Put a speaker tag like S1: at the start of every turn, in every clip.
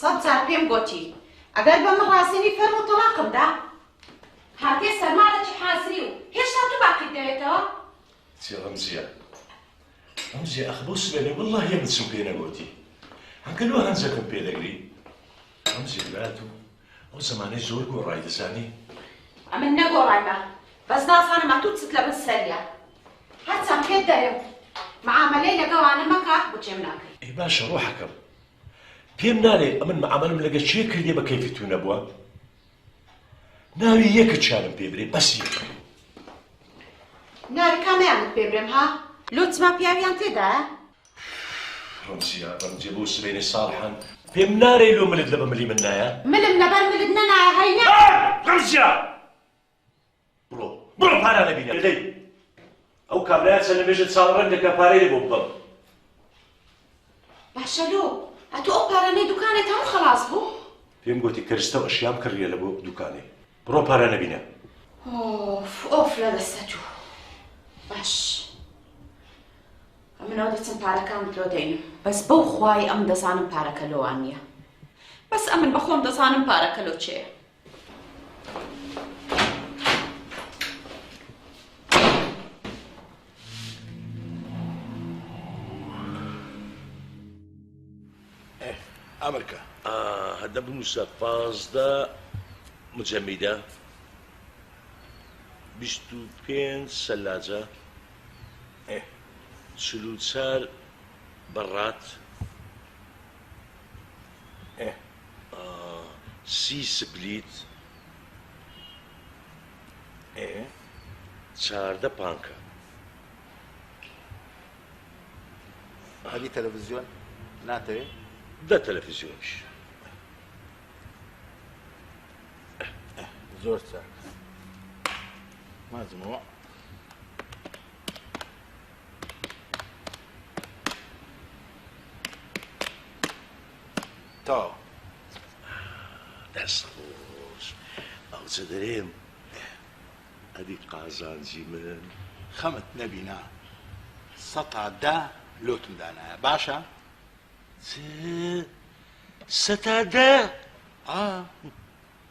S1: صد جار پێم گوتی ئەگەر بە من ڕاستینی فەرمو تەڵاقمدا هاتێ سەرماڵێکی حازری و هێشتا تو باقیت دەوێتەوە؟
S2: چی ڕەمزیە ڕەمزیە ئەخ بۆ سبێنێ وەڵڵاهی من چم پێ نەگوتی هەنکەلوە هەنجەکەم پێ دەگری ڕەمزیە برات و ئەو زەمانەی زۆر گۆڕای دەزانی
S1: ئەمن نەگۆڕایمە بەس نازانم ئەتوو چت لەبن سەریە هەرچەند پێت دەرێ و معامەلەی لەگەڵانە مەکە بۆچێم ناکەی
S2: ئەی باشە ڕۆحەکەم پێم نالێ ئەمن معامەلم لەگە چێ کردێ بە کەیفی تو نەبووە ناوی یەکت چارم پێ برێ بەس یەک
S1: ناوی کامیانت پێ برێم ها لۆچما پیاویان تێدایە
S2: ڕەمزیە بۆ سبێنێ ساڵحان پێم نارێ لۆ ملت لە بەملی من نایە
S1: ملم لەبەر ملت نەنایە هەینە
S2: ڕەمزیە بڕۆ پارانە بینە دەی ئەو کابرایە چەند نەبێژت ساڵ ڕەنگەکە پارەی لێ بۆ بڵم
S1: باشە لۆ ئەتوو ئەو پارانەی دوکانێت هەموو خەلاص بوو
S2: پێم گوتی کەرستە و ئەشیام کڕیە لە بۆ دوکانێ بڕۆ پارانە بینە
S1: ئۆف لە دەستە تو باش ئەمنەوە دەچم پارەکان لۆ دەینم بەس بەو خوای ئەم دەزانم پارەکە لۆوان نییە بەس ئەمن بەخۆم دەزانم پارەکە لۆ چێە
S2: ئەمریکا هەدە بنووسە 15 مجەمیدە 25 سەلاجە 44 بەڕات 30 سبلیت 14 پانکە
S3: هەدی تەلەڤیزیۆن ناتەوێت؟
S2: ده تەلەڤیزیۆنش
S3: زۆر چاک مازمەوە تا
S2: دەست خۆش ئەو چە دەرێم ئەدی قازانجی من
S3: خەمت نەبینا 100 لۆتم دانایە باشە؟
S2: سەتادە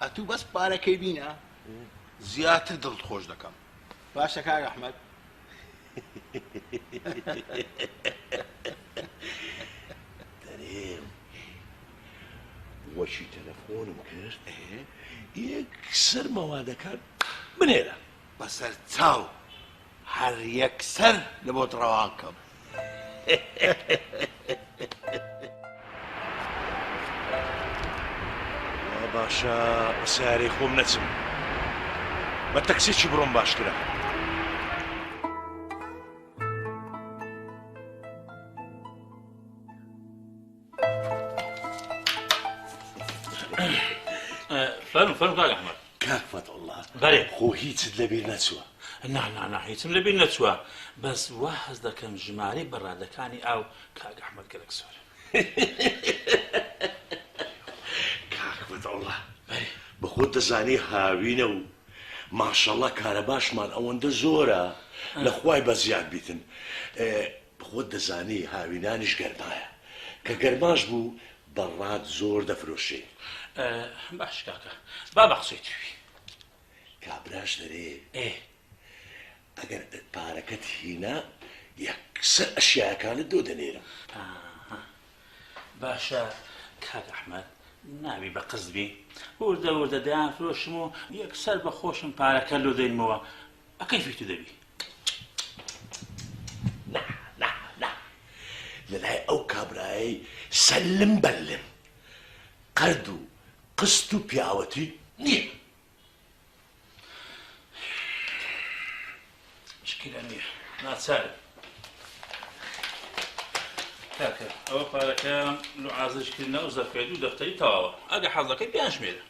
S3: ئەتوو بەس پارەکەی بینە زیاتر دڵت خۆش دەکەم باشە کاک ئەحمەد
S2: دەرێم وەشی تەلەفۆنم کرد یەکسەر مەوادەکان بنێرە
S3: بەسەر چاو هەر یەکسەر لە بۆت ڕەوان کەم
S2: باشە سیارەی خۆم نەچم بە تەکسیی بڕۆم باشترە.
S4: فەرم کاک ئەحمەد.
S2: کاک فەتەوڵڵا
S4: بەڵێ
S2: خۆ هیچت لەبیر نەچووە؟
S4: نا هیچم لەبیر نەچووە، بەس وا حەز دەکەم ژمارەی بەڕادەکانی ئاو کاک ئەحمەد گەلێک زۆر.
S2: کاک فەتەوڵڵا بە خۆت دەزانی هاوینە و ماشەڵڵا کارە باشمان ئەوەندە زۆرە لە خوای بەزیاد بیتن. بە خۆت دەزانی هاوینانیش گەرمایە کە گەرماش بوو بەڕاد زۆر دەفرۆشێ.
S4: باش کاکە با بە قسەی توی
S2: کابراش دەرێ ئەگەر پارەکەت هینا یەکسەر ئەشیاکانت دۆ دەنێرم.
S4: باشە کاک ئەحمەد ناوی بە قزبی وردە دەیان فرۆشم و یەکسەر بە خۆشم پارەکە لۆ دەینمەوە ئەکەیفی تو دەبی.
S2: لەلای ئەو کابرایی سەلم بەلم قەرد و قست و پیاوەتی نییە.
S4: مشکلە نییە ناچارم کاکە ئەوە پارەکە لە عازشکردنە و زەرفێت و دەفتەری تەواوە ئەگە حەزەکەی پێیان ژمێرە.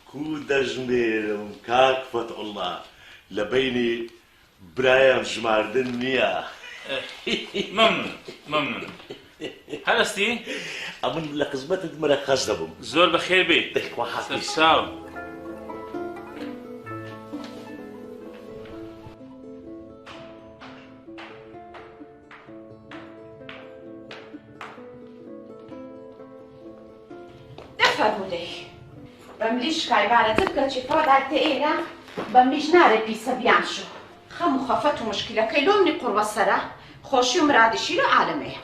S2: کو دەژمێرم کاک فەتەوڵڵا لە بەینی برایان ژماردن نییە.
S4: مەمنون هەرستی
S2: ئەمن لە خزمەتت مەرەخەز دەبم.
S4: زۆر بەخێر بێ ساو.
S1: دەفەرمودەی بەملیش کایبارەتە بکە چی فاداتە ئێرە بەملیش نارە پیسە بیان شو خەم و خەفەت و مشکلەکەی لۆ منی قوڕوە سەرە خۆشی و مرادشی لە عالەمەیە.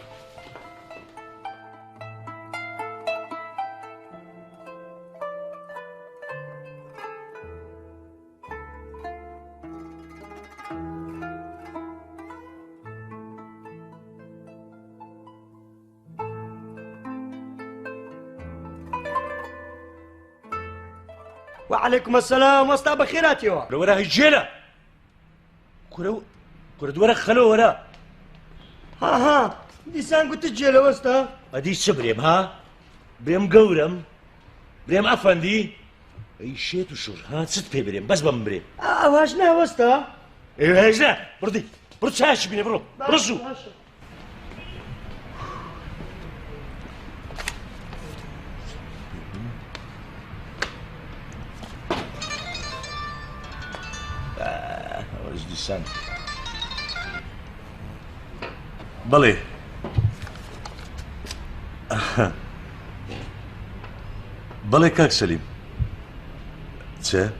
S5: وعليكم السلام وستا بخيرات يوا
S2: ورا هجينا كرة ورا خلو ورا
S5: ها ديسان قلت تجيلا وستا
S2: ادي بريم ها بريم قورم بريم افندي اي شيت وشور ها ست بي بريم بس بمبريم
S5: واشنا وستا
S2: ايوه هجنا بردي برد شاش بيني برو رزو ديسان بلي بلي كاك سليم تسا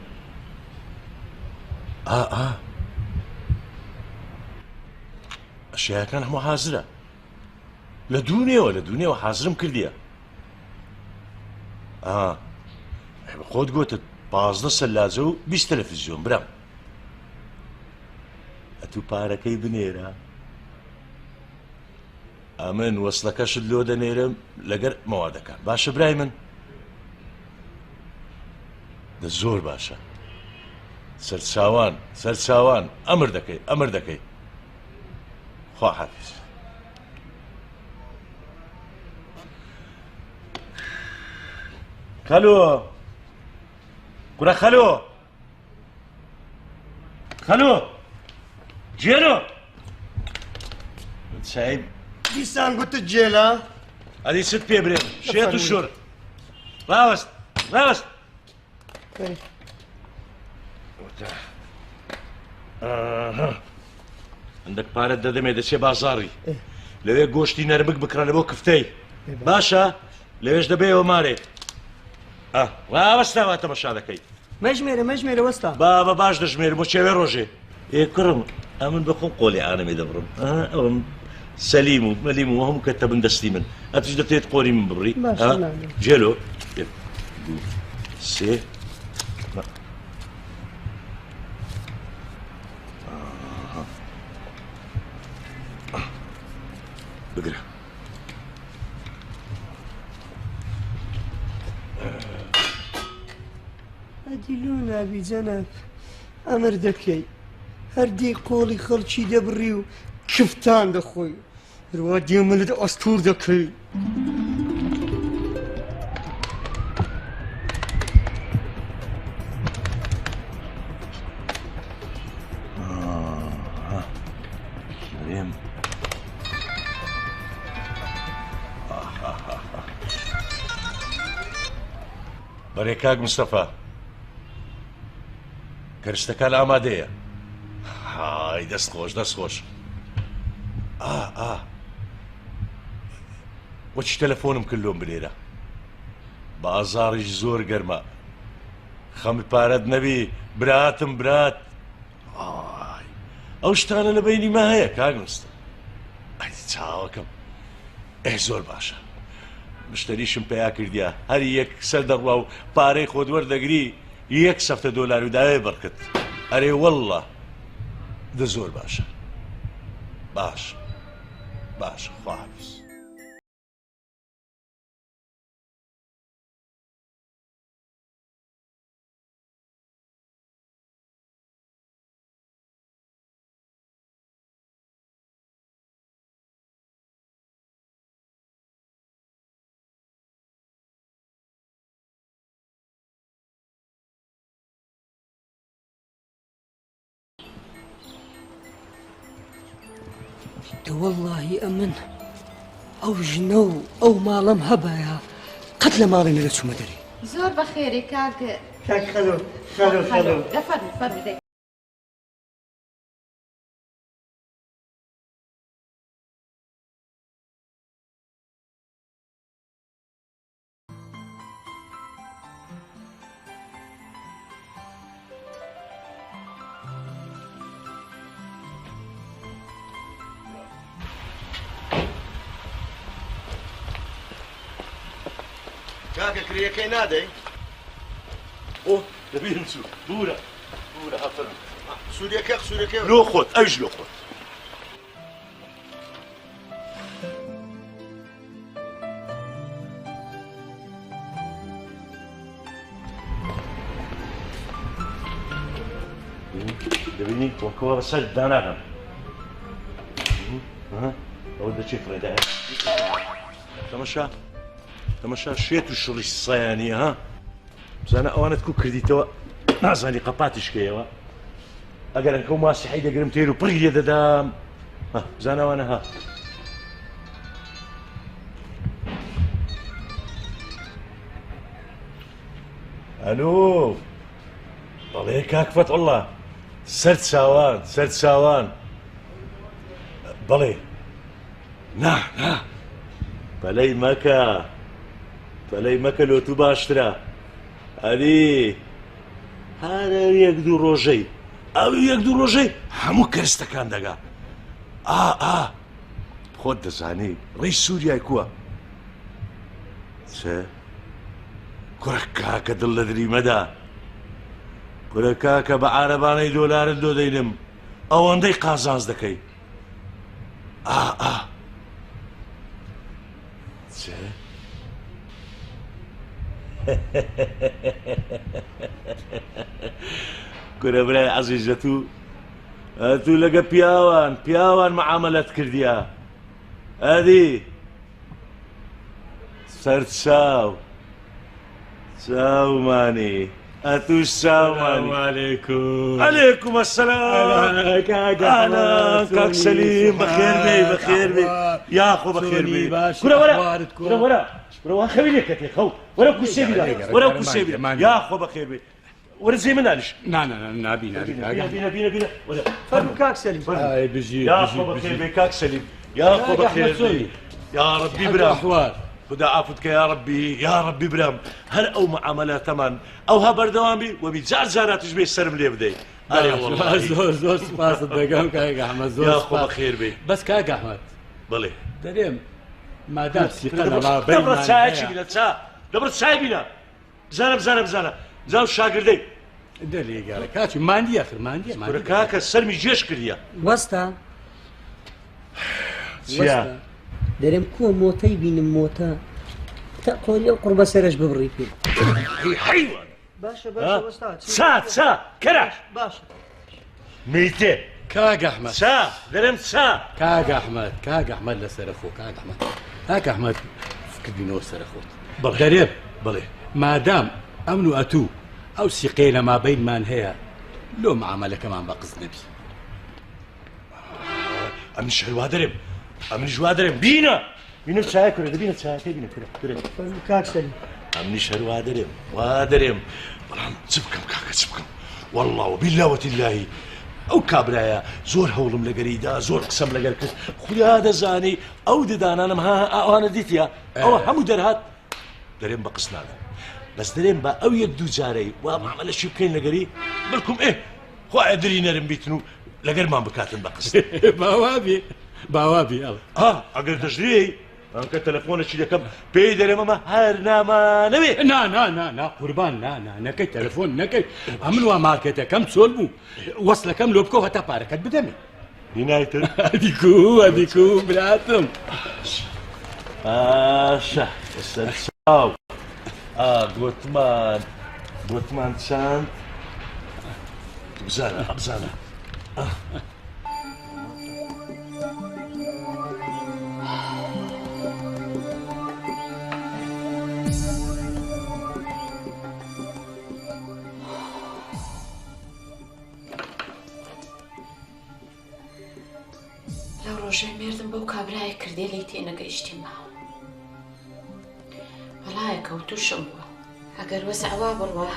S2: اشياء كان محاضرة لدنيا وحاضرم كرديا خود قلت 15 سلاجة و 20 تلفزيون برام ئەتوو پارەکەی بنێرە ئەمن وەسڵەکەشت لۆ دەنێرم لەگەر مەوادەکان باشە برای من دە زۆر باشە سەرچاوان ئەمر دەکەی خوا حافیز خەلۆ کوڕە خەلۆ جيلو سعيد
S5: ديسان قلت تجيلا
S2: هذه 6 بيبرين شيت وشور راوست عندك بارد دەدەمێ دەچێ بازاڕی لەوێ گۆشتی نەرمک بکڕە بۆ کفتەی باشە لەوێش دەبێەوە مارێ ڕاوەستا تەماشا دەکەی
S5: مەژمێرە وەستا
S2: بابە باش دەژمێرم بۆ چێوێ ڕۆژێ كرم أمن بخون قولي أنا ميدبرم أم سليم ومليم وهم كتبن دستي من أتجد تيت قولي من بري جيلو سي بقرا
S5: دیلۆ نابی جەناب ئەمر دەکەی هەردی قۆڵی خەڵکی دەبڕی و کفتان دەخۆی هەروە دێمەلت ئەستوور دەکەی
S2: مريم بەڕێ کاک مستەفا کەرشتەکان ئامادەیە های دەست خۆش دەست خۆش وەچی تەلەفۆنم کردۆم بلێرە بازاڕیش زۆر گەرمە خەمی پارەت نەبی براتم برات ئەو شتانە لە بینی ما هەیە کاک مستە ئەی چاوەکەم ئێ زۆر باشە مشتریشم پێیا کردیا هەر یەک سەر دەڕوا و پارەی خۆت وەردەگری $100 و داوای بڕکت ئەرێ وەڵڵا دە زۆر باشە باش خواحافظ
S5: والله ئەمن ئەو ژنە و ئەو ماڵم هەبایە قەت لە ماڵی نەدەچوومە دەری
S1: زۆر بەخێری کاک فەرموو
S3: کاکە کرێەکەی نادەی
S2: ئۆ دەبیرم چوو دوورە هەفەرم
S3: سوورەکەی
S2: لۆ خۆت ئەویش لۆ خۆت دەبینی وەکەوە بەسەر داناغم ئەوە دەچێ فڕێدایە تەمەشا شێت و شڵی سایانیە ها بزانە ئەوانت کو کردیتەوە نازانی قەپاتیشکەیەوە ئەگەر ئەنکە و ماسیحی دەگرم تێر و پڕی لێ دەدام بزانەوانە ها ئەلۆ بەڵێ کاک فەتحوڵڵا سەر چاوان بەڵێ نا پەلەی مەکە لۆ تو باشترە ئەری هەرە یەک دوو ڕۆژەی هەموو کەرستەکان دەگا خۆت دەزانی ڕێی سووریای کووە چێ کوڕە کاکە دڵ لە دریمەدا کوڕە کاکە بە عارەبانەی دۆلارت دۆ دەینم ئەوەندەی قازانز دەکەی چێ کوڕە برای عەزیزە تو لەگە پیاوان معامەلەت کردیە ئەدی سەر چاومانی ئەتوش چاومانی عەلەیکوم ئەسسەلام کاک سەلیم بەخێر بێ یاخۆ بەخێر بێ کوڕە وەرە وەرە خەوی لێکەتێ خەو وەرە کوسێ بیرە یاخۆ بەخێر بێ وەرە جێ من دانیش
S4: نابینە
S5: فەرموو کاک سەلیم
S2: یاخۆ بەخێر بێ کاک سەلیم یاخۆ بەخێر بێ یا ڕەبی برام خدا عافوت کە یا ڕەبی برام هەر ئەو معامەلاتەمان ئەوها بەردەوام بی وەبی جاراتیش بێ سەرم لێ بدەی
S6: زۆر سپاست دەگەم کاک ئەحمەد زۆر
S2: یاخۆ بەخێر بێ
S6: بەس کاک ئەحمەد
S2: بڵێ
S6: دەرێم مادام سیقە لەما
S2: دەبڕە چایەکی بینە دەبڕە چای بینە بزانە زاو شاگردەی
S6: دەرێگارە کاچی ماندی ئەخر ماندی
S2: کوڕە کاکە سەرمی جێش کردیە
S5: وەستە
S2: چیا
S5: دەرێم کووە مۆتەی بینم مۆتە تا قۆلی ئەو قوربە سەرش ببڕی پێ باشا باشا استاذ
S2: سا كراش
S5: باشا
S2: ميتة
S6: كاك احمد
S2: درم سا
S6: كاك احمد لسرخو كاك احمد فكر بينو سرخو دريب
S2: بلي
S6: ما دام امنوا اتو او سيقينا ما بين ما انهيها لو معامله كمان بقص نبي
S2: امنش الوادرم امنش وادرم بينا تشاكر بينا تشاكر بينا كره
S5: كاك سليم
S2: امنش الوادرم وادرم والله سبكم كاك سبكم والله وبالله وتالله او كابرايا زور هولم لقريدا زور قسم لقركس خويا هذا زاني او ددان انا ما انا ديتيا او همو درهات دريم بقصنا بس دريم با او يدو جاري وما عمل شي كاين لقري بالكم ايه خو ادري نرم بيتنو لقر ما بكاتن بقص
S6: باوابي يلا
S2: اقدر تجري انك تلفون شي كم بيدر ماما هرنا ما نبي
S6: نا قربان نا كي تلفون نكي عملوا ماركتا كم سولبو وصل كم لوبكو هتا باركت بدمي
S2: ينايتد
S6: هذيكو بلاتم
S2: باشا السنساو جوتمان شانت أبزانة
S1: لو روجي ميردم بو كابراي كردي ليتي انا قيشتي معه والله كوتو شمبو اگر وسع والله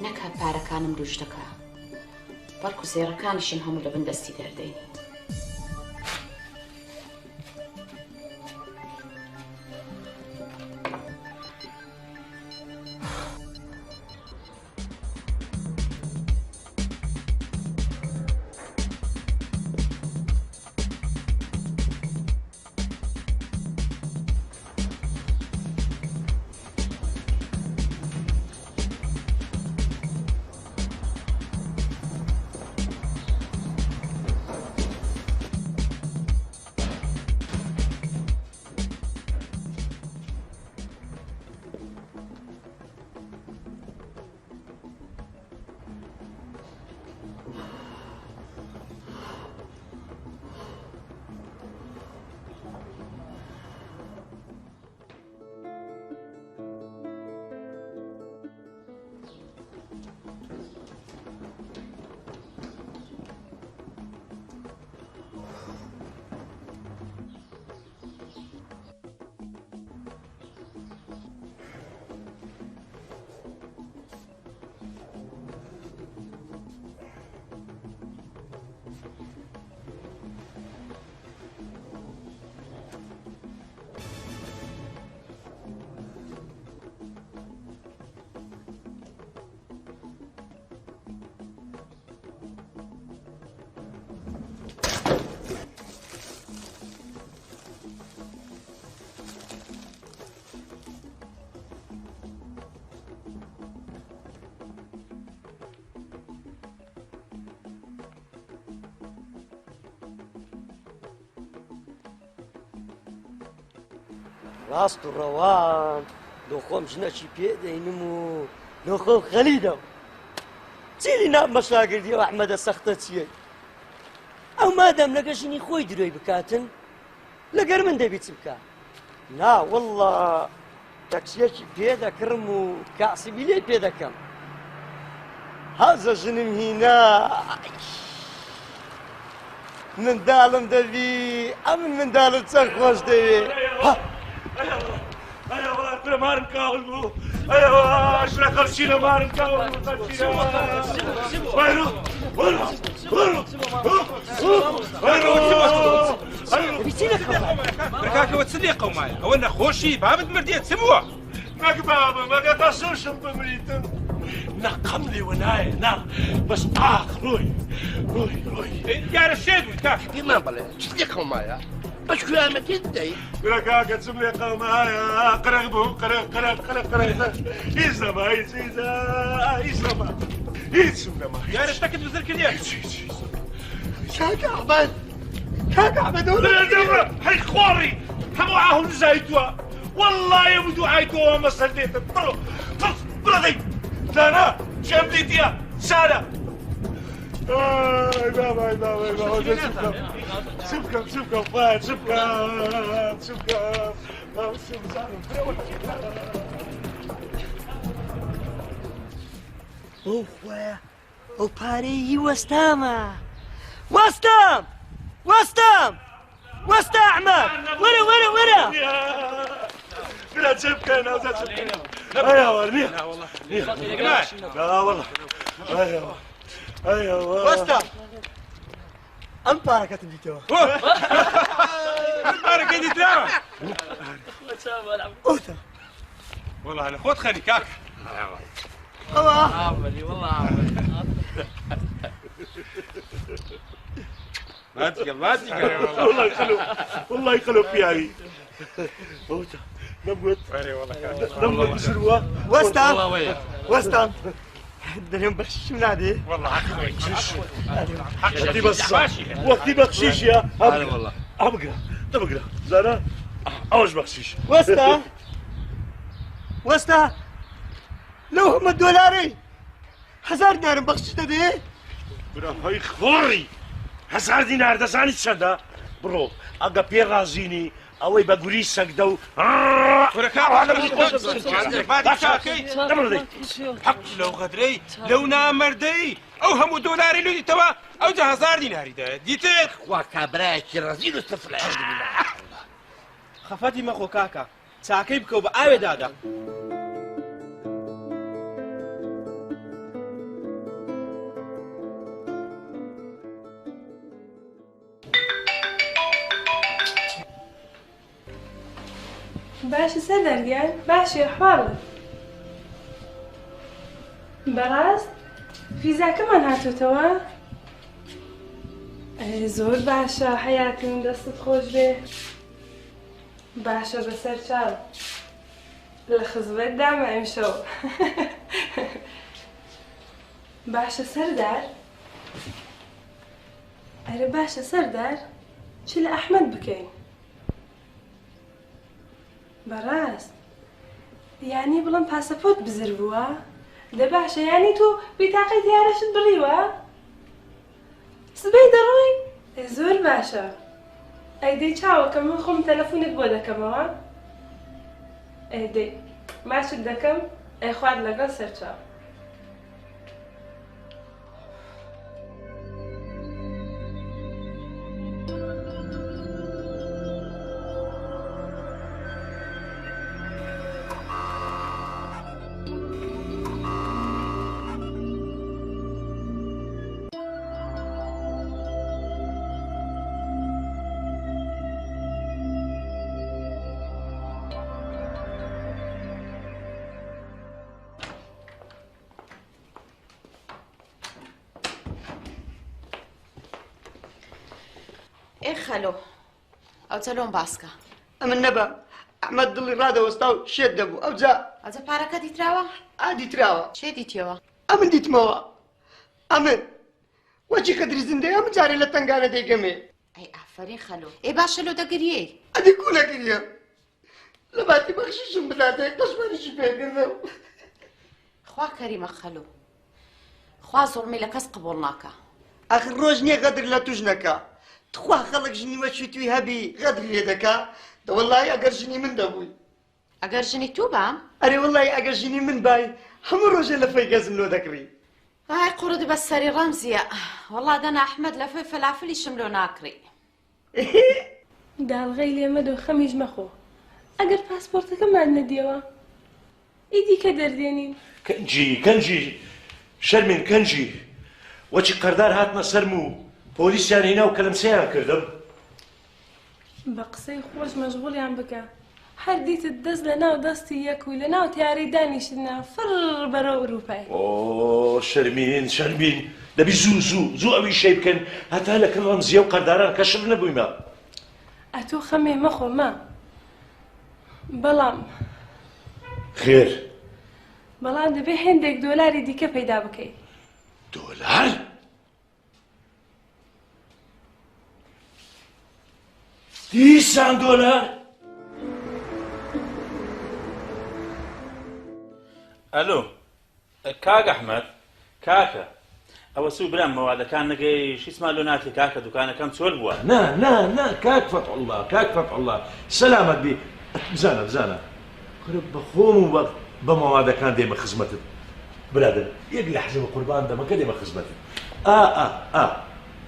S1: نكها باركان مروجتكا بركو سيركانشين هم لبن دستي درديني
S5: راست الروان لو خۆم ژنەکی پێدەینم و لۆ خۆم خەلیدە چیلی ناب مەشاگردیەوە ئەحمەدە سەختە چییە ئەو مادام لەگە ژنی خۆی درۆی بکاتن لەگەر من دەبی چ بکە نا وەڵڵا تەکسیەکی پێدەکڕم و کاسبی لێ پێدەکەم هەزە ژنم هینا منداڵم دەبی ئەمن منداڵم چەند خۆش دەوێ
S2: ايوه كل مارن كاولو ايوه اشرا خلشينا مارن كاولو وينو
S7: بركاك وتصديقوا معي هو انا خوشي بابد مرديت سموه
S2: ما بابا ما قطعوش بمريتم نقم لي وناي نا بس روي
S7: يا رشيد وتاك
S3: ما بلا تصديقوا معي باش كلامك تدعي
S2: بركاك تسمليقوا معايا قرقبو قرق يسمع يسمع
S7: يا رشتك تبزرك اليوم
S5: كاك أحمد
S2: هاي خواري همو عاهم زايدوا والله يا بدو عايتوها ما سليت بلدي لا شمديت يا سارة بابا شوفكم فات شوفكم
S5: ئەو پارەی وەستامە وەستام وەستام وەستا ئەحمەد وەرە
S2: بلا تبكي انا تبكي ايوه ورني لا والله ايوه
S5: وەستا ئەم پارەکەتم دیتەوە
S7: الباركة دي تلاوة
S5: ئۆتە
S7: والله أنا خذ خلي كاك
S5: ئەوە
S7: ما تقل
S2: والله يخلو فيها نموت نموت بسروا
S5: وەستام دەرێم بەخشیشم نادێ
S7: والله
S2: وقتي بس وقتي بخشيش يا والله ابقرا زارا اوش بخشيش
S5: وەستا لەو هەمە دۆلارەی 1000 دینارم بەخشیش دەدێ
S2: برا هاي خوري 1000 دينار دەزانی چەندە بڕۆ ئەگە پێ رازینی ئەوەی بە گوری سەگدە و
S7: حق لو غدري لو نامردي أو هم دولاري لو توا أو 1000 ديناري ده ديتك
S3: وكابراكي رزيل السفلة
S8: خەفەتی مەخۆ کاکە چاکەی بکەو بە ئاوێ دادا
S9: باشە سەر دەرگیان باشی ئەحواڵت بەڕاست فیزاکەمان هاتوتەوە زۆر باشە حەیاتم دەستت خۆش بێ باشە بەسەر چاو لە خزمەت دامە ئەمشەو باشە سەردار ئەرە باشە سەردار چ لە ئەحمەد بکەین بەڕاست یانی بڵم پاسەپۆرت بزر بووە دە باشە یانی تۆ بیتاقەی دیارەشت بڕیوە سبەی دەڕۆی زۆر باشە ئەیدەی چاوەکە من خۆم تەلەفۆنت بۆ دەکەمەوە ئەیدەی ماچت دەکەم ئەی خوارد لەگەڵ سەرچاو
S1: ئێ خەلۆ ئەو چەلۆم باسکە
S5: ئەمن نەبە ئەحمەد دڵی ڕادەوەستا و شێت دەبوو ئەوجا
S1: ئەجە پارەکە دیتراوە
S5: ئادیتراوە
S1: چێ دیتیەوە
S5: ئەمن دیتمەوە ئەمن وەچی قەدری زیندەیە ئەم جارێ لە تەنگانە دەیگەمێ
S1: ئەی ئافرین خەلۆ ئێ باشە لۆ دەگریێ
S5: ئەدی کوونەگریە لە باتی بەخشیشم بداتێ قەشمەریشی پێگردم
S1: خوا کەریمە خەلۆ خوا زۆڵمی لە کەس قبوڵ ناکە
S5: ئاخر ڕۆژ نییە غەدر لە توش نەکە تخوا خەڵک ژنی وەچی توی هەبی غەدر لێ دەکا دەوەڵای ئەگەر ژنی من دەبووی
S1: ئەگەر ژنی تو بام
S5: ئەرێ وەڵای ئەگەر ژنی من بای هەموو ڕۆژێ لە فەی گەزم لۆ دەکڕی
S1: ئای قوڕت بە سەری ڕەمزیە وەڵا دەنا ئەحمەد لە فەی فەلافلیشم لۆ ناکڕی
S9: داڵغەی لێمە دۆ خەمیش مەخۆ ئەگەر پاسپۆرتەکەمان نەدیەوە ئیدی کە دەردێنین
S2: كنجي شرمين كنجي وچی قەردار هاتنە سەرم و پۆلیسیان هێنا و کەلەمسەیان کردم
S9: بە قسەی خۆش مەشغوڵیان بکە هەر دیتت دەست لە ناو دەستی یەکوی لە ناو تیارەی دانیشتنا فڕ بەرەو ئوروپای
S2: ئۆ شەرمین دەبی زوو ئەوی شەی بکەن هەتا لەکەن ڕەمزیە و قەرداران کەشف نەبوویمە
S9: ئەتۆ خەمێ مەخۆ مە بەڵام
S2: خێر
S9: بەڵام دەبێ هێندێک دۆلاری دیکە پەیدا بکەیت
S2: دۆلار؟ $200
S4: ئەلۆ کاک ئەحمەد کاکە ئەوە سوو برام مەوادەکان نەگەی شیسمان لۆ ناتی کاکە دوکانەکەم چۆل بووە
S2: نا کاک فتح الله سەلامەت بی بزانە خرب بەخۆم و بە مەوادەکان دێمە خزمەتت برادر یەک لە حەزم قوربان دەمەکە دێمە خزمەتت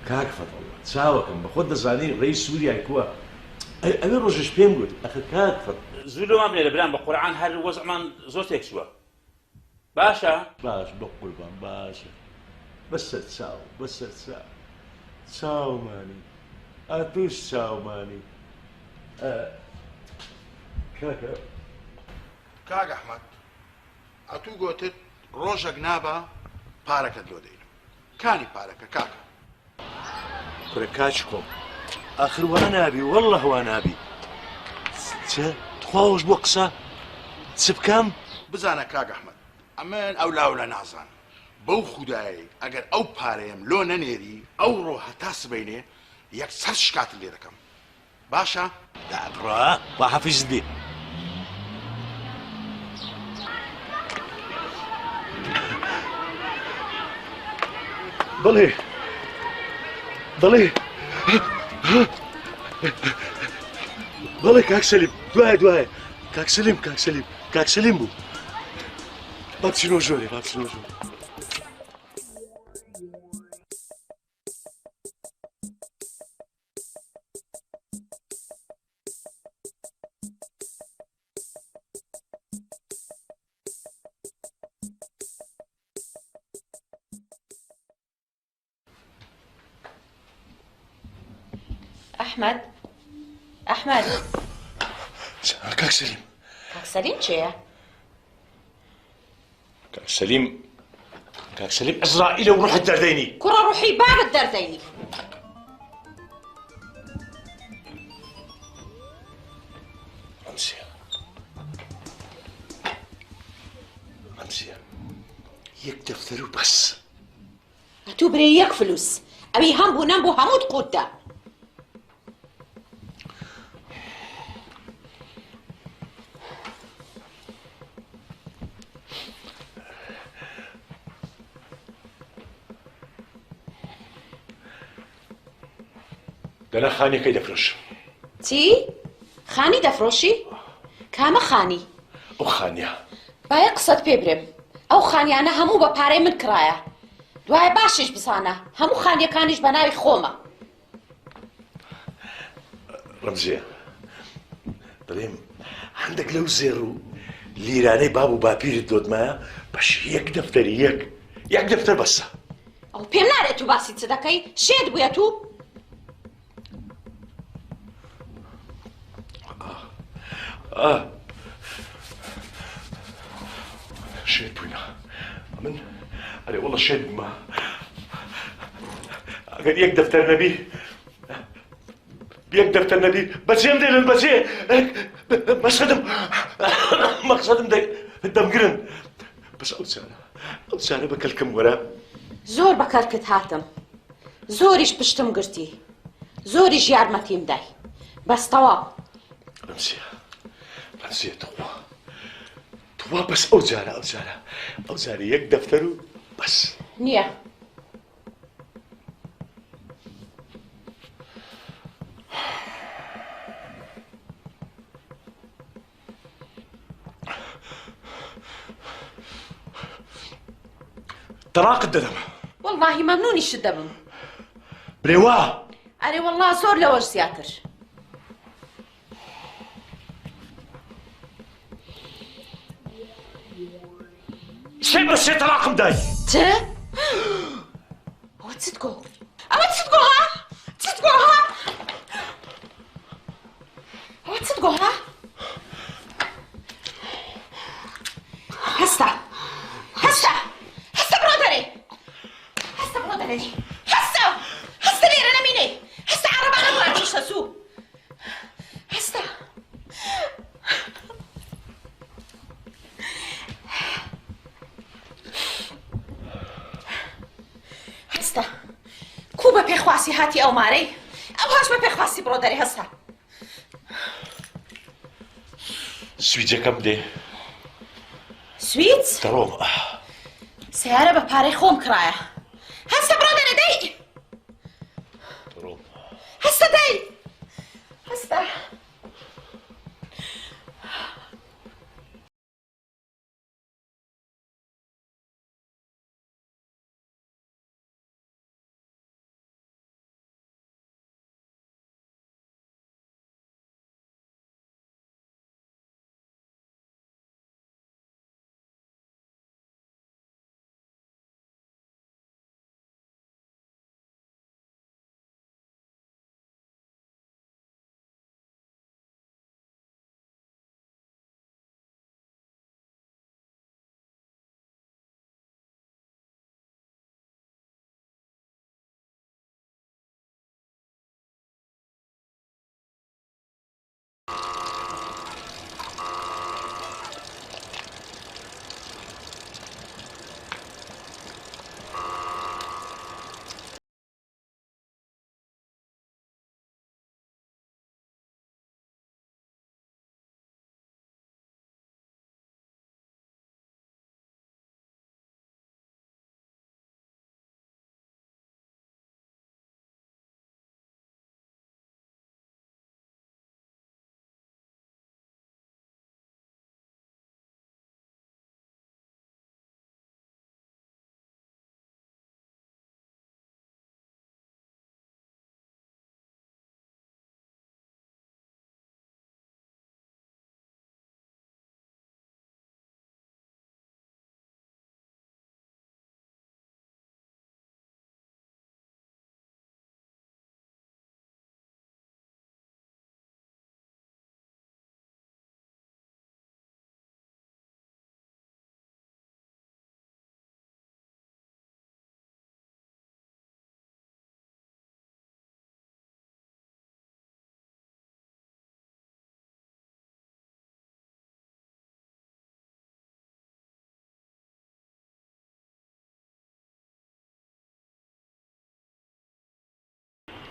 S2: کاک فتح الله چاوەکەم بە خۆت دەزانی ڕێی سووریای کووە ئەوێ ڕۆژش پێم گوت ئەخە کاک فتح
S4: زوو لۆمان بێ لە برام بە قورعان هەر وەزعمان زۆر تێکچووە باشە
S2: باش بە قوربان باشە بەسەر چاومانی ئاتوش چاومانی کاکە
S3: کاک ئەحمەد ئەتوو گوتت ڕۆژێک نابە پارەکەت لۆ دەینم کانی پارەکە کاکە
S2: کورە کاچ کۆم ئاخر وا نابی وەڵڵە وا نابی چ تخواوەش بۆ قسە چ بکەم
S3: بزانە کاک ئەحمەد ئەمن ئەو لاولە نازان بەو خودایی ئەگەر ئەو پارەیەم لۆ نەنێری ئەو ڕۆ هەتا سبەینێ یەکسەر شکاتت لێ دەکەم باشە
S2: دابڕا با حەفیزت بێ بەڵێ کاک سەلیم دوایە کاک سەلیم بوو با بچینەوە ژۆرێ
S1: ئەحمەد
S2: کاک سەلیم
S1: چێە؟
S2: کاک سەلیم ئەزرائیلە و ڕوحت دەردەینی
S1: کوڕە ڕوحی بابت دەردەینی
S2: ڕەمزیە یەک دەفتەر و بەس
S1: ئەتوو برێ یەک فلوس ئەوی هەم بوو نەم بوو هەمووت قوتدا
S2: دەنا خانیەکەی دەفرۆشم
S1: چی؟ خانی دەفرۆشی؟ کامە خانی؟
S2: ئەو خانیە
S1: باید قسەت پێ برم ئەو خانیانە هەموو بە پارەی من کرایە دوای باشیش بزانە هەموو خانیەکانیش بە ناوی خۆمە
S2: ڕەمزیە دەڵێم هەندێک لەو زێڕ و لیرانەی باب و باپیرت دۆتمایە بەش یەک دەفتەری یەک دەفتەر بەسە
S1: ئەو پێم نارێت تو باسی چ دەکەی شێت بووە تو
S2: شێت بووینە من ئەرێ وەڵە شێت بوومە ئەگەر یەک دەفتەر نەبی بەجێم دێنن بەجێ مەقسەدم دەمگرن بەس ئەو چارە بە کەلکم وەرە
S1: زۆر بەکەرکت هاتم زۆریش پشتم گرتی زۆریش یارمەتیم دای بەستەوە
S2: ڕەمزیە توا بەس ئەو جارە یەک دەفتەر و بەس
S1: نییە
S2: تەلاقت دەدەم
S1: وەڵڵاهی مەمنونیشت دەبم
S2: برێوا
S1: ئەرێ وەڵڵا زۆر لەوەش زیاتر
S2: سێ بە سێ تەلاقم دای
S1: چ؟ ئەوە چت گۆ؟ ئەوە چت گۆ ها؟ ئەوە چت گۆ ها؟ هەستا برۆدەرێ هەستا لێرە نەمینێ هەستا عەرەبانە بڕاتیشتە سوو هەستا کو بە پێخواسی هاتی ئەو مارەی ئەو هاش بە پێخواسی برۆدەری هەستا
S2: سویجەکەم دێ
S1: سویت
S2: دەڕۆم
S1: سیارە بە پارەی خۆم کرایە هەستە بڕۆ دەرەدەی
S2: دەڕۆم
S1: هەستە دەی هەستە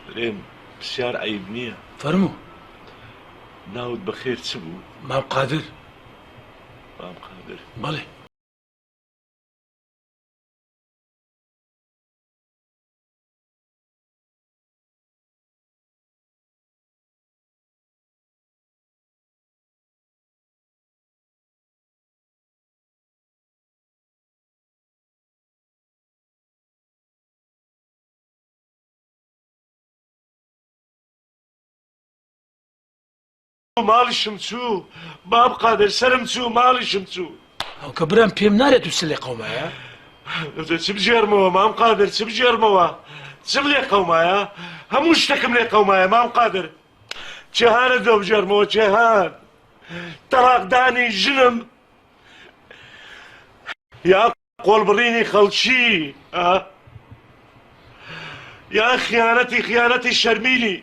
S2: درێم پرسیار عیب نییە
S6: فەرموو
S2: ناوت بەخێر چ بوو؟
S6: مام قادر
S2: مام قادر
S6: بەڵێ
S2: ماڵیشم چوو باب قادر سرم چوو ماڵیشم چوو
S6: ئەو کە برام پێم نارێت و سلێ قەومایە
S2: چ بژێرمەوە مام قادر چ بژێرمەوە چم لێ قەومایە هەموو شتێکم لێ قەومایە مام قادر جێهانە دۆ بژێرمەوە جێهان تەلاقدانی ژنم یا قۆڵبڕینی خەڵکی یا خیانەتی شەرمینی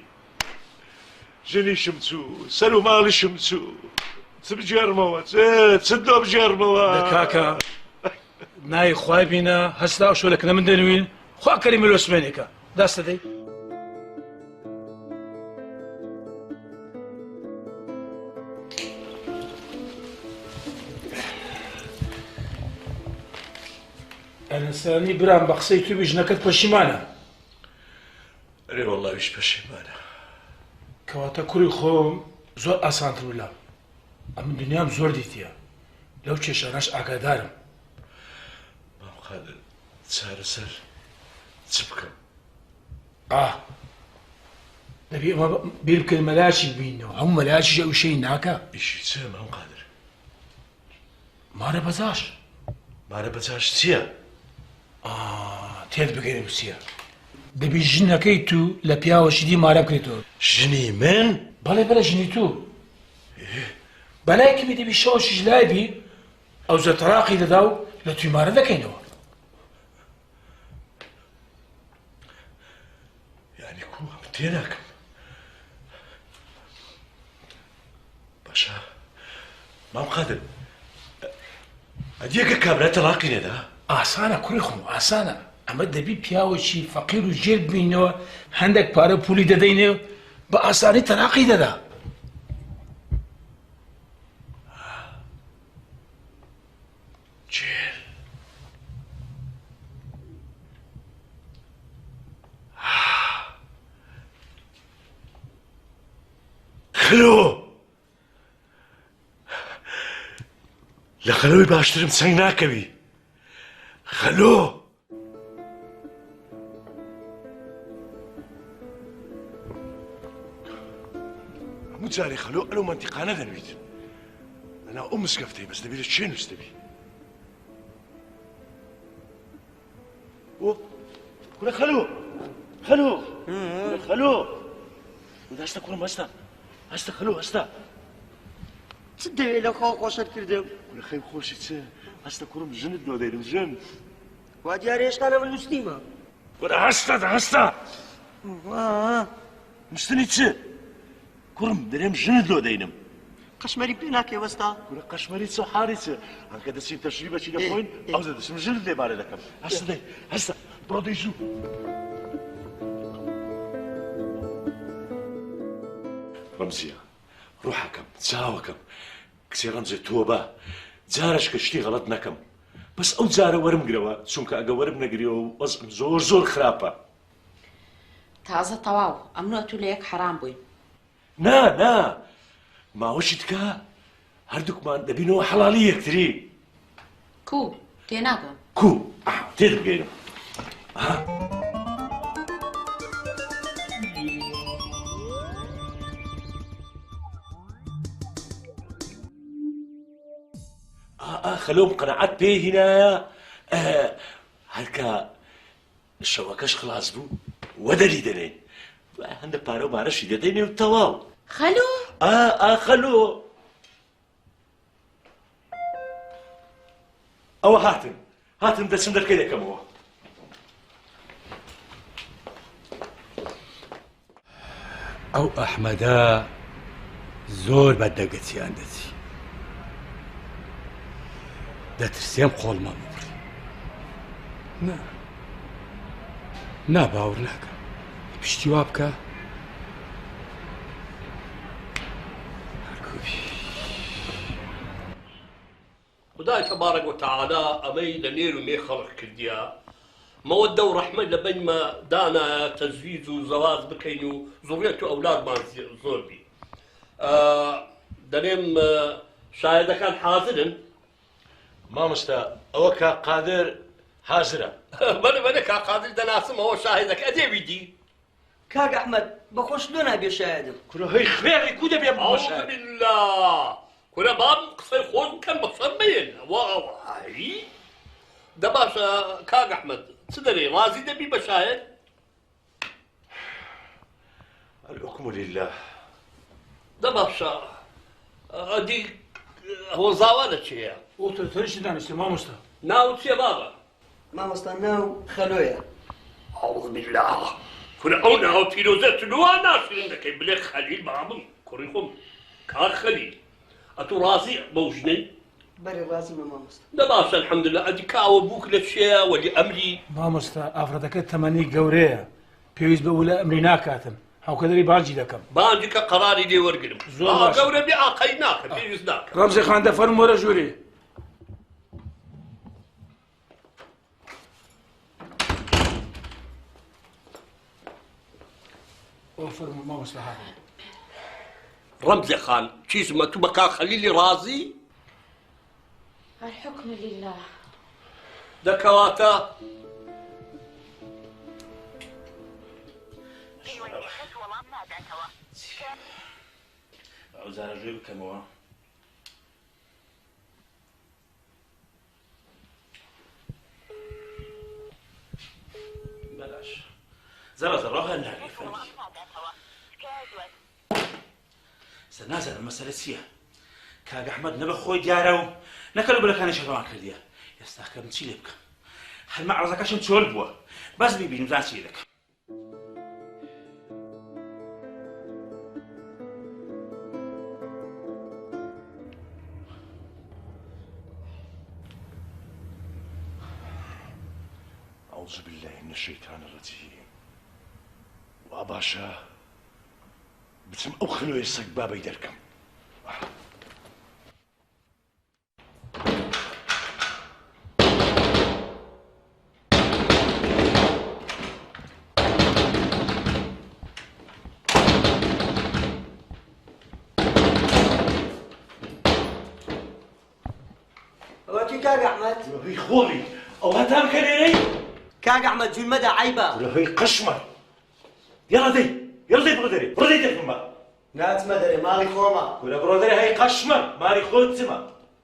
S2: ژنیشم چوو سەر و ماڵیشم چوو چ بژێرمەوە چ دۆ بژێرمەوە
S6: کاکە نای خوای بینە هەستا و شۆلەکە من دەنوین خوا کەری ملۆسمێنێکە دەستە دەی ئەنسانی برام بە قسەی توی ژنەکەت پەشیمانە
S2: ئەرێ وەڵاویش پەشیمانە
S6: کەواتە کوڕی خۆم زۆر ئاسانتر ولا ئەم دنیام زۆر دیتیە لەو کێشانەش ئاگادارم
S2: مام قادر چارەسەر چ بکەم
S6: دەبێ ئەمە بیر بکەین مەلاشی بینەوە هەموو مەلاشیش ئەو شەی ناکە
S2: ئیشی چێ مام قادر
S6: مارە بەزاش
S2: مارە بەجاش چییە؟
S6: تێت بگەێنە وسیە دەبی ژنەکەی تو لە پیاوەشیدی مارە بکرێتەوە
S2: ژنی من؟
S6: بەڵێ بەڵێ ژنی تو بەلایکمی دەبی شەوەشیش لایبی ئەو زە تەراقی دەدا و لە توی مارە دەکەینەوە
S2: یعنی کو ئەم تێناکەم باشە مام قادر ئەدیەکە کابرا تەلاقی نێدا؟
S6: ئاسانە کوڕی خۆم ئاسانە ئەمە دەبی پیاوەکی فەقیر و ژێر بینەوە هەندێک پارە پولی دەدەینێ بە ئاسانی تەلاقی دەدا
S2: خلو لە خەلۆی باشترم سەنگ ناکەوی خەلۆ هەموو جارێ خەلۆ ئەلۆ منتیقانە دەنویت لەناو ئەو مسگەفتەی بەس دەبێت چێ نووسدەبی کورە خەلۆ خەلۆ خەلۆ هەستە کوڕم هەستە خەلۆ هەستە
S5: چ دەوێت لە خۆ خۆشت کردم
S2: کورە خەی خۆشی چێ هەستە کوڕم ژنت نۆ دەیرم ژن
S5: وا دیارە هێشتا لەمە نووسیمە
S2: کورە هەستە نووسنی چ کوڕم دەرێم ژنت لۆ دەینم
S5: قەشمەری پێ ناکێ وەستا
S2: کورە قەشمەری چ حاری چ هەرکە دەچین تەشریبەچی دەخۆین ئەو دەدەچم ژنت لێبارە دەکەم هەستە دەی هەستە بڕۆ دەی زوو ڕەمزیە ڕوحەکەم چاوەکەم کچێ ڕەمزێ تۆ بە جارش کە شتی غەڵەت نەکەم بەس ئەو جارە وەرم گرەوە چونکە ئەگە وەرم نەگریەوە و وەزعم زۆر خراپە
S1: تازە تەواو ئەمنۆ تو لە یەک حەرام بووین
S2: نا ماوەشی تکە هەردووکمان دەبینەوە حەڵالی یەکتری
S1: کو تێناگەم
S2: کو تێدەبگەینم خەلۆم قەنەعەت پێی هینایە هەرکە شەوەکەش خلاص بوو وەدەری دەنێن هەندە پارە و مارەشی دەدەینێ و تەواو
S1: خەلۆ
S2: خەلۆ ئەوە هاتن دەچم دەرکەی دەکەمەوە
S10: ئەو ئەحمەدە زۆر بەدەگەچیان دەچی دەترسێم خۆڵمان ببڕی نا باوەڕ ناکەم پشتی وا بکە
S11: خدای تبارك وتعالى أمي لنير ومي خلق كرديا مودة ورحمة لبنما دانا تزويج وزواج بكينو ذرية أولاد ما زور بي دنيم شاهد كان حاضرا
S2: مامۆستا ئەوە کا قادر حازرە
S11: بەڵێ کا قادر دەناسم ئەوە شاهدەکە ئەدێوی دی
S5: کاک ئەحمەد بەخۆش لۆ نابێ شایدم
S2: کورە هەی خوێڵی کو دەبێ
S11: أعوذ بالله كنا باب قصير خون كان مصمين واي ده باشا كاك احمد تدري رازي دبي بشاهد
S2: الحكم لله
S11: ده باشا دي هو زاوالة شيء
S6: وتريش دانش مامۆستا
S11: ناو شيء بابا
S5: مامۆستا ناو خەلۆیە
S11: أعوذ بالله كنا أو ناو فيروزات نوا ناشرين دكي بلي خليل بابم كوريكم كار خليل أتو رازي بوجني
S5: بەری ڕازیمە مامۆستا
S11: ده باشا الحمد لله أدي كاو بوك للشيء ولي أمري
S6: مامۆستا ئافرەتەکە تەمەنی گەورەیە پێویست بە ولا ئەمری ناکاتم هاوکەدەری بانجی دەکەم
S11: بانجي كقراري دي ورقلم قورة بي عقيناك بيوز ناك
S6: ڕەمزی خان دەفەرم وەرە ژووری وفرم مامۆستا هاوێ
S11: رمزي خان شيز ما تبقى خليلي رازي
S1: الحكم لله
S11: دكواتا
S4: ئەوزارە ژێ بکەمەوە بەلاش زەڕە هەر ناگەی فەرمی سەر نازانم مەسەلە چییە کاک ئەحمەد نەبە خۆی دیارە و نەکەلو بەلەکانی شەڕەوان کردیە ئێستاکەم چی لێ بکەم هەر مەعرەزەکەشم چۆل بووە بەس بیبینم زان چی دەکەم
S2: أعوذ بالله من الشيطان الرجيم واباشا بتم أو خلوي السق بابا يدركم
S5: وەکی کاک ئەحمەد
S2: هی خۆڵی ئەو هەتام کە لێرەی
S5: کاک ئەحمەد جون مەدە عیبە
S2: هی قەشمە یاڵا دەی یاڵا دەی بڕۆ دەرێ بڕۆ دەی دەکەمە
S5: ناچمە دەرێ ماڵی خۆمە
S2: کورە بڕۆ دەرێ هەی قەشمە ماری خۆت چمە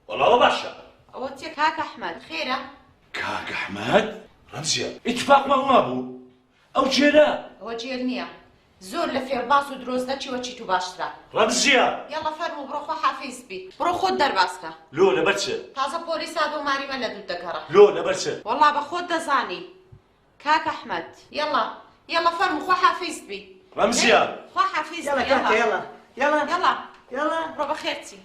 S2: وەڵاوە باشە
S1: ئەوە چێ کاک ئەحمەد خێرە
S2: کاک ئەحمەد ڕەمزیە ئیتفاقمان وا بوو ئەو جێرە
S1: ئەوە جێر نییە زۆر لە فێڵباس و درۆزدە چیوە چیت و باشترە
S2: ڕەمزیە
S1: یاڵا فەرموو بڕۆ خۆ حافیز بی بڕۆ خۆت دەرباسکە
S2: لۆ لەبەر چ
S1: تازە پۆلیس هاتە و ماریمە لە دوو دەگەڕە
S2: لۆ لەبەر چ
S1: وەڵا بە خۆت دەزانی کاک ئەحمەد یاڵا فەرموو خۆ حافیز بی
S2: ڕەمزیە
S1: خۆ حافیز بی
S5: يلا كاكا يلا يلا
S1: یاڵا
S5: يلا
S1: ڕۆ بەخێرچی